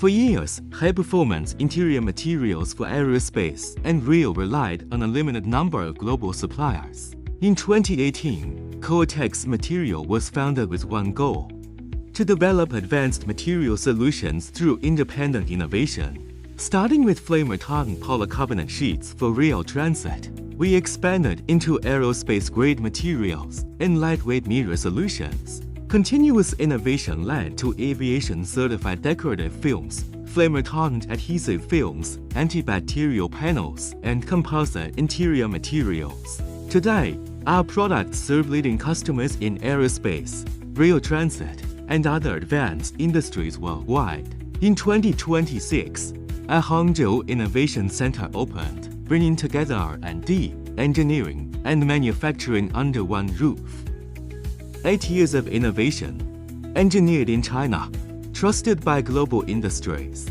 For years, high-performance interior materials for aerospace and rail relied on a limited number of global suppliers. In 2018, COETEKS Material was founded with one goal: to develop advanced material solutions through independent innovation. Starting with flame-retardant polycarbonate sheets for rail transit, we expanded into aerospace-grade materials and lightweight mirror solutions. Continuous innovation led to aviation-certified decorative films, flame-retardant adhesive films, antibacterial panels, and composite interior materials. Today, our products serve leading customers in aerospace, rail transit, and other advanced industries worldwide. In 2026, a Hangzhou Innovation Center opened, bringing together R&D, engineering, and manufacturing under one roof. 8 years of innovation, engineered in China, trusted by global industries.